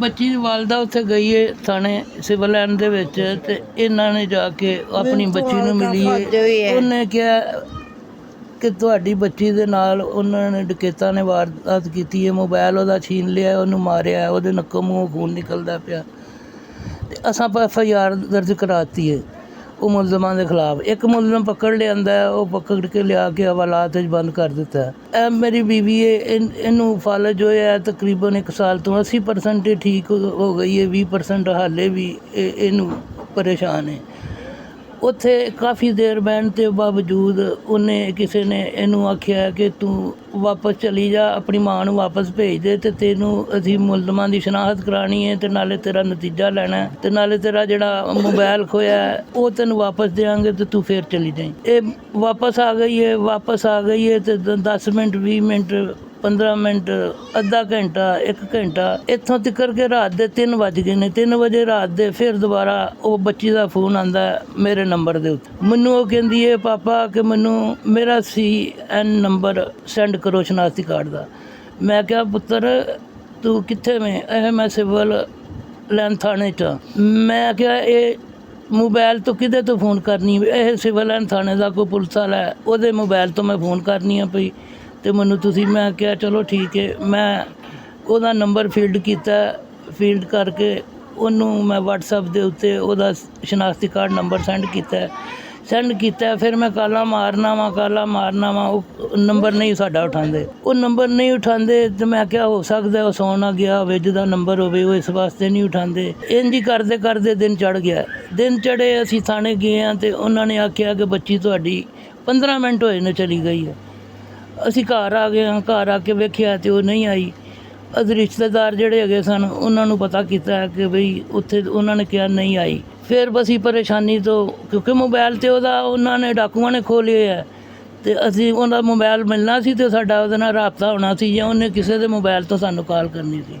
ਬੱਚੀ ਦੀ ਵਾਲਦਾ ਉੱਥੇ ਗਈ ਹੈ ਥਾਣੇ ਸਿਵਲ ਲਾਈਨ ਦੇ ਵਿੱਚ, ਤੇ ਇਹਨਾਂ ਨੇ ਜਾ ਕੇ ਆਪਣੀ ਬੱਚੀ ਨੂੰ ਮਿਲੀ ਹੈ। ਉਹਨੇ ਕਿਹਾ ਕਿ ਤੁਹਾਡੀ ਬੱਚੀ ਦੇ ਨਾਲ ਉਹਨਾਂ ਨੇ ਡਕੈਤਾਂ ਨੇ ਵਾਰਦਾਤ ਕੀਤੀ ਹੈ, ਮੋਬਾਈਲ ਉਹਦਾ ਛੀਨ ਲਿਆ, ਉਹਨੂੰ ਮਾਰਿਆ, ਉਹਦੇ ਨੱਕੋਂ ਮੂੰਹੋਂ ਖੂਨ ਨਿਕਲਦਾ ਪਿਆ, ਤੇ ਅਸਾਂ FIR ਦਰਜ ਕਰਾਤੀ ਹੈ ਉਹ ਮੁਲਜ਼ਮਾਂ ਦੇ ਖਿਲਾਫ। ਇੱਕ ਮੁਲਜ਼ਮ ਪਕੜ ਲਿਆਂਦਾ, ਉਹ ਪਕੜ ਕੇ ਲਿਆ ਕੇ ਹਵਾਲਾਤ 'ਚ ਬੰਦ ਕਰ ਦਿੱਤਾ। ਇਹ ਮੇਰੀ ਬੀਵੀ ਹੈ, ਇਹਨੂੰ ਫਾਲਜ ਹੋਇਆ ਤਕਰੀਬਨ 1 ਸਾਲ ਤੋਂ। 80% ਇਹ ਠੀਕ ਹੋ ਗਈ ਹੈ, 20% ਹਾਲੇ ਵੀ ਇਹਨੂੰ ਪਰੇਸ਼ਾਨ ਹੈ। ਉੱਥੇ ਕਾਫੀ ਦੇਰ ਬਹਿਣ ਦੇ ਬਾਵਜੂਦ ਉਹਨੇ ਕਿਸੇ ਨੇ ਇਹਨੂੰ ਆਖਿਆ ਕਿ ਤੂੰ ਵਾਪਸ ਚਲੀ ਜਾ, ਆਪਣੀ ਮਾਂ ਨੂੰ ਵਾਪਸ ਭੇਜ ਦੇ, ਤੇ ਤੈਨੂੰ ਅਸੀਂ ਮੁਲਜ਼ਮਾਂ ਦੀ ਸ਼ਨਾਖਤ ਕਰਾਉਣੀ ਹੈ, ਤੇ ਨਾਲੇ ਤੇਰਾ ਨਤੀਜਾ ਲੈਣਾ, ਤੇ ਨਾਲੇ ਤੇਰਾ ਜਿਹੜਾ ਮੋਬਾਈਲ ਖੋਇਆ ਉਹ ਤੈਨੂੰ ਵਾਪਸ ਦੇਵਾਂਗੇ, ਤੇ ਤੂੰ ਫੇਰ ਚਲੀ ਜਾਈਂ। ਇਹ ਵਾਪਸ ਆ ਗਈ ਹੈ ਤੇ 10 ਮਿੰਟ 20 ਮਿੰਟ 15 ਮਿੰਟ ਅੱਧਾ ਘੰਟਾ 1 ਘੰਟਾ ਇੱਥੋਂ ਤੱਕ ਕੇ ਰਾਤ ਦੇ 3 ਵੱਜ ਗਏ ਨੇ। 3 ਵਜੇ ਰਾਤ ਦੇ ਫਿਰ ਦੁਬਾਰਾ ਉਹ ਬੱਚੀ ਦਾ ਫੋਨ ਆਂਦਾ ਮੇਰੇ ਨੰਬਰ ਦੇ ਉੱਤੇ। ਮੈਨੂੰ ਉਹ ਕਹਿੰਦੀ ਹੈ ਪਾਪਾ ਕਿ ਮੈਨੂੰ ਮੇਰਾ CN ਨੰਬਰ ਸੈਂਡ ਕਰੋ ਸ਼ਨਾਖਤੀ ਕਾਰਡ ਦਾ। ਮੈਂ ਕਿਹਾ ਪੁੱਤਰ ਤੂੰ ਕਿੱਥੇ ਮੈਂ? ਇਹ ਮੈਂ ਸਿਵਲ ਲਾਈਨ ਥਾਣੇ 'ਚ। ਮੈਂ ਕਿਹਾ ਇਹ ਮੋਬਾਈਲ ਤੋਂ ਕਿਹਦੇ ਤੋਂ ਫੋਨ ਕਰਨੀ? ਇਹ ਸਿਵਲ ਲਾਈਨ ਥਾਣੇ ਦਾ ਕੋਈ ਪੁਲਿਸ ਵਾਲਾ ਹੈ, ਉਹਦੇ ਮੋਬਾਈਲ ਤੋਂ ਮੈਂ ਫੋਨ ਕਰਨੀ ਆ ਪਈ, ਤੇ ਮੈਨੂੰ ਤੁਸੀਂ। ਮੈਂ ਕਿਹਾ ਚਲੋ ਠੀਕ ਹੈ। ਮੈਂ ਉਹਦਾ ਨੰਬਰ ਫੀਲਡ ਕੀਤਾ, ਫੀਲਡ ਕਰਕੇ ਉਹਨੂੰ ਮੈਂ WhatsApp ਦੇ ਉੱਤੇ ਉਹਦਾ ਸ਼ਨਾਖਤੀ ਕਾਰਡ ਨੰਬਰ ਸੈਂਡ ਕੀਤਾ। ਫਿਰ ਮੈਂ ਕਾਲਾਂ ਮਾਰਨਾ ਵਾ, ਉਹ ਨੰਬਰ ਨਹੀਂ ਸਾਡਾ ਉਠਾਉਂਦੇ, ਤੇ ਮੈਂ ਕਿਹਾ ਹੋ ਸਕਦਾ ਉਹ ਸੌਂ ਨਾ ਗਿਆ ਹੋਵੇ, ਜਿਹਦਾ ਨੰਬਰ ਹੋਵੇ ਉਹ ਇਸ ਵਾਸਤੇ ਨਹੀਂ ਉਠਾਉਂਦੇ। ਇੰਝ ਹੀ ਕਰਦੇ ਦਿਨ ਚੜ੍ਹ ਗਿਆ। ਦਿਨ ਚੜ੍ਹੇ ਅਸੀਂ ਥਾਣੇ ਗਏ ਹਾਂ, ਤੇ ਉਹਨਾਂ ਨੇ ਆਖਿਆ ਕਿ ਬੱਚੀ ਤੁਹਾਡੀ 15 ਮਿੰਟ ਹੋਏ ਨੇ ਚਲੀ ਗਈ ਹੈ। ਅਸੀਂ ਘਰ ਆ ਗਏ ਹਾਂ, ਘਰ ਆ ਕੇ ਵੇਖਿਆ ਤੇ ਉਹ ਨਹੀਂ ਆਈ। ਅਸੀਂ ਰਿਸ਼ਤੇਦਾਰ ਜਿਹੜੇ ਹੈਗੇ ਸਨ ਉਹਨਾਂ ਨੂੰ ਪਤਾ ਕੀਤਾ ਕਿ ਬਈ ਉੱਥੇ ਉਹਨਾਂ ਨੇ ਕਿਹਾ ਨਹੀਂ ਆਈ। ਫਿਰ ਅਸੀਂ ਪਰੇਸ਼ਾਨੀ ਤੋਂ, ਕਿਉਂਕਿ ਮੋਬਾਈਲ ਤੇ ਉਹਨਾਂ ਨੇ ਡਾਕੂਆਂ ਨੇ ਖੋਹ ਲਿਆ ਹੈ, ਤੇ ਅਸੀਂ ਉਹਦਾ ਮੋਬਾਈਲ ਮਿਲਣਾ ਸੀ ਤੇ ਸਾਡਾ ਉਹਦੇ ਨਾਲ ਰਾਬਤਾ ਹੋਣਾ ਸੀ, ਜਾਂ ਉਹਨੇ ਕਿਸੇ ਦੇ ਮੋਬਾਈਲ ਤੋਂ ਸਾਨੂੰ ਕਾਲ ਕਰਨੀ ਸੀ।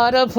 RF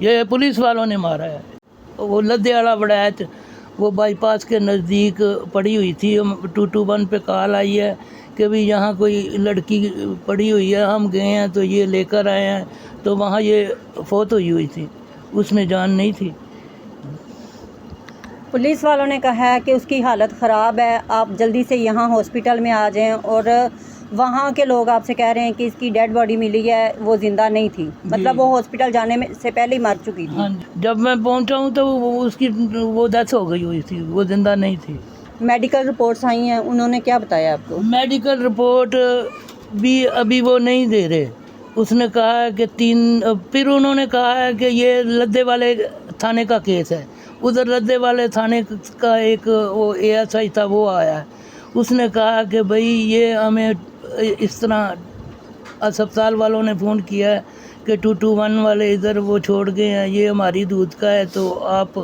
یہ پولیس والوں نے مارا ہے. وہ لدھے والا وڑایت وہ بائی پاس کے نزدیک پڑی ہوئی تھی. 221 پہ کال آئی ہے کہ بھی یہاں کوئی لڑکی پڑی ہوئی ہے, ہم گئے ہیں تو یہ لے کر آئے ہیں, تو وہاں یہ فوت ہوئی تھی, اس میں جان نہیں تھی. پولیس والوں نے کہا ہے کہ اس کی حالت خراب ہے, آپ جلدی سے یہاں ہاسپٹل میں آ جائیں, اور وہاں کے لوگ آپ سے کہہ رہے ہیں کہ اس کی ڈیڈ باڈی ملی ہے, وہ زندہ نہیں تھی, مطلب وہ ہاسپٹل جانے میں سے پہلے ہی مر چکی تھی. ہاں, جب میں پہنچا ہوں تو اس کی وہ ڈیتھ ہو گئی ہوئی تھی, وہ زندہ نہیں تھی. میڈیکل رپورٹس آئی ہیں, انہوں نے کیا بتایا آپ کو؟ میڈیکل رپورٹ بھی ابھی وہ نہیں دے رہے. اس نے کہا ہے کہ پھر انہوں نے کہا ہے کہ یہ لدھے والے تھانے کا کیس ہے. ادھر لدھے والے تھانے کا ایک وہ ASI تھا, وہ آیا ہے. اس نے کہا کہ بھائی یہ ہمیں اس طرح اسپتال والوں نے فون کیا ہے کہ 221 والے ادھر وہ چھوڑ گئے ہیں, یہ ہماری دودھ کا ہے, تو آپ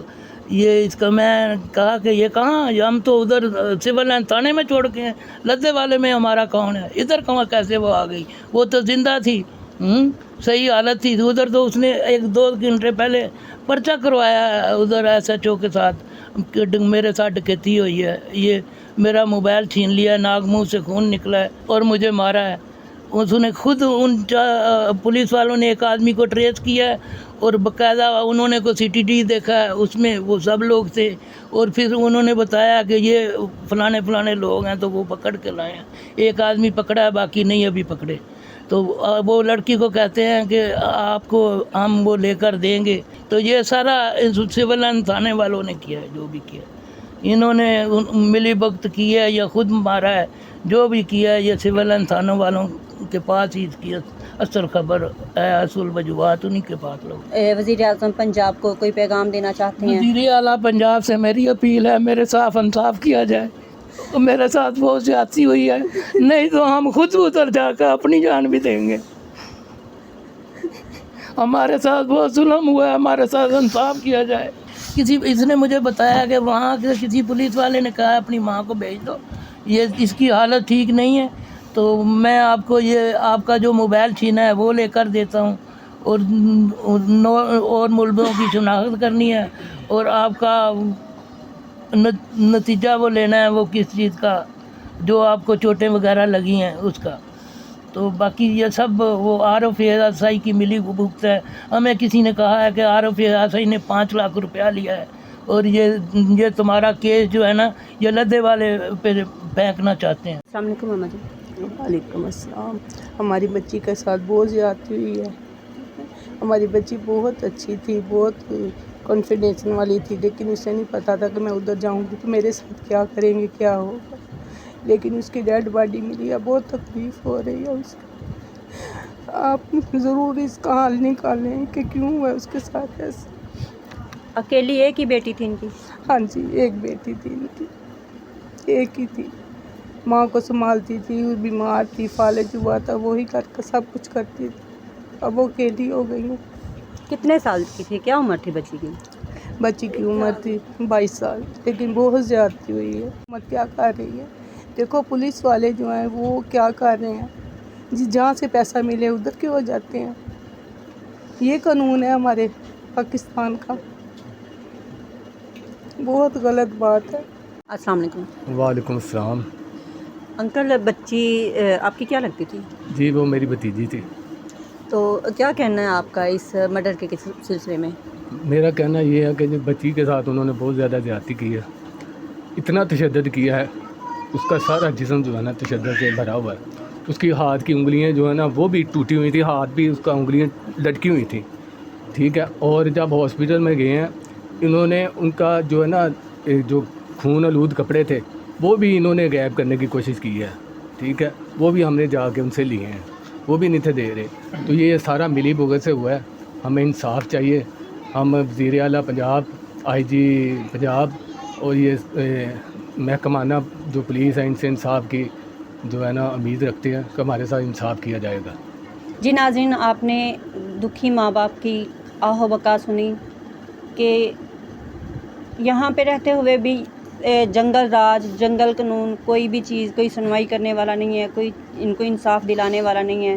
یہ اس کا. میں کہا کہ یہ کہاں, ہم تو ادھر سول لائن تھانے میں چھوڑ گئے ہیں, لدھے والے میں ہمارا کون ہے, ادھر کہاں کیسے وہ آ گئی, وہ تو زندہ تھی, صحیح حالت تھی. ادھر تو اس نے 1-2 گھنٹے پہلے پرچہ کروایا ہے ادھر SHO کے ساتھ کہ میرے ساتھ ڈکیتی ہوئی ہے, یہ میرا موبائل چھین لیا ہے, ناک منہ سے خون نکلا ہے اور مجھے مارا ہے. اس نے خود پولیس والوں نے ایک آدمی کو ٹریس کیا ہے, اور باقاعدہ انہوں نے کو CTD دیکھا ہے, اس میں وہ سب لوگ تھے, اور پھر انہوں نے بتایا کہ یہ فلانے لوگ ہیں, تو وہ پکڑ کے لائے ہیں. ایک آدمی پکڑا ہے, باقی نہیں ابھی پکڑے. تو وہ لڑکی کو کہتے ہیں کہ آپ کو ہم وہ لے کر دیں گے. تو یہ سارا سول لائن تھانے والوں نے کیا ہے, جو بھی کیا. انہوں نے ملی بھگت کی ہے یا خود مارا ہے, جو بھی کیا ہے یہ سول لائن تھانوں والوں کے پاس ہی اس کی اصل خبر ہے, اصل وجوہات انہیں کے پاس لوگ. وزیر اعظم پنجاب کو کوئی پیغام دینا چاہتے ہیں؟ وزیر اعلیٰ پنجاب سے میری اپیل ہے, میرے ساتھ انصاف کیا جائے. میرے ساتھ بہت زیادتی ہوئی ہے, نہیں تو ہم خود اتر جا کر اپنی جان بھی دیں گے. ہمارے ساتھ بہت ظلم ہوا ہے, ہمارے ساتھ انصاف کیا جائے. اس نے مجھے بتایا کہ وہاں کے کسی پولیس والے نے کہا اپنی ماں کو بھیج دو, یہ اس کی حالت ٹھیک نہیں ہے, تو میں آپ کو یہ آپ کا جو موبائل چھینا ہے وہ لے کر دیتا ہوں, اور ملبوں کی شناخت کرنی ہے, اور آپ کا نتیجہ وہ لینا ہے, وہ کس چیز کا جو آپ کو چوٹیں وغیرہ لگی ہیں اس کا. تو باقی یہ سب وہ RFA کی ملی بھگت ہے. ہمیں کسی نے کہا ہے کہ RFA نے 5 لاکھ روپیہ لیا ہے, اور یہ تمہارا کیس جو ہے نا یہ لدھے والے پہ پھینکنا چاہتے ہیں. السلام علیکم ماما جی. وعلیکم السلام. ہماری بچی کے ساتھ بہت زیادتی ہوئی ہے. ہماری بچی بہت اچھی تھی, بہت کانفیڈینس والی تھی, لیکن اسے نہیں پتا تھا کہ میں ادھر جاؤں گی تو میرے ساتھ کیا کریں گے, کیا ہوگا. لیکن اس کی ڈیڈ باڈی ملی ہے, بہت تکلیف ہو رہی ہے اس کی. آپ ضرور اس کا حل نکالیں کہ کیوں ہوا اس کے ساتھ ایسے. اکیلی ایک ہی بیٹی تھی ان کی؟ ہاں جی, ایک بیٹی تھی ان کی, ایک ہی تھی. ماں کو سنبھالتی تھی, وہ بیمار تھی, فالج ہوا تھا, وہی کر کے سب کچھ کرتی تھی. اب وہ اکیلی ہو گئی ہیں. کتنے سال کی تھی, کیا عمر تھی بچی کی؟ بچی کی عمر تھی 22 سال, لیکن بہت زیادتی ہوئی ہے. حکومت کیا کر رہی ہے؟ دیکھو پولیس والے جو ہیں وہ کیا کر رہے ہیں, جہاں سے پیسہ ملے ادھر کیوں ہو جاتے ہیں. یہ قانون ہے ہمارے پاکستان کا, بہت غلط بات ہے. السلام علیکم. وعلیکم السلام. انکل, بچی آپ کی کیا لگتی تھی؟ جی وہ میری بھتیجی تھی. تو کیا کہنا ہے آپ کا اس مرڈر کے سلسلے میں؟ میرا کہنا یہ ہے کہ جو بچی کے ساتھ انہوں نے بہت زیادہ زیادتی کی ہے, اتنا تشدد کیا ہے, اس کا سارا جسم جو ہے نا تشدد سے بھرا ہوا ہے. اس کی ہاتھ کی انگلیاں جو ہے نا وہ بھی ٹوٹی ہوئی تھی, ہاتھ بھی اس کا انگلیاں لٹکی ہوئی تھیں, ٹھیک ہے. اور جب ہاسپٹل میں گئے ہیں انہوں نے ان کا جو ہے نا جو خون آلود کپڑے تھے وہ بھی انہوں نے غائب کرنے کی کوشش کی ہے, ٹھیک ہے. وہ بھی ہم نے جا کے ان سے لیے ہیں, وہ بھی نہیں تھے دے رہے. تو یہ سارا ملی بھگت سے ہوا ہے. ہمیں انصاف چاہیے. ہم وزیر اعلیٰ پنجاب, IG پنجاب اور یہ محکمانہ جو پولیس ہے ان سے انصاف کی جو ہے نا امید رکھتے ہیں کہ ہمارے ساتھ انصاف کیا جائے گا. جی ناظرین, آپ نے دکھی ماں باپ کی آہ و بکا سنی کہ یہاں پہ رہتے ہوئے بھی جنگل راج, جنگل قانون, کوئی بھی چیز, کوئی سنوائی کرنے والا نہیں ہے, کوئی ان کو انصاف دلانے والا نہیں ہے.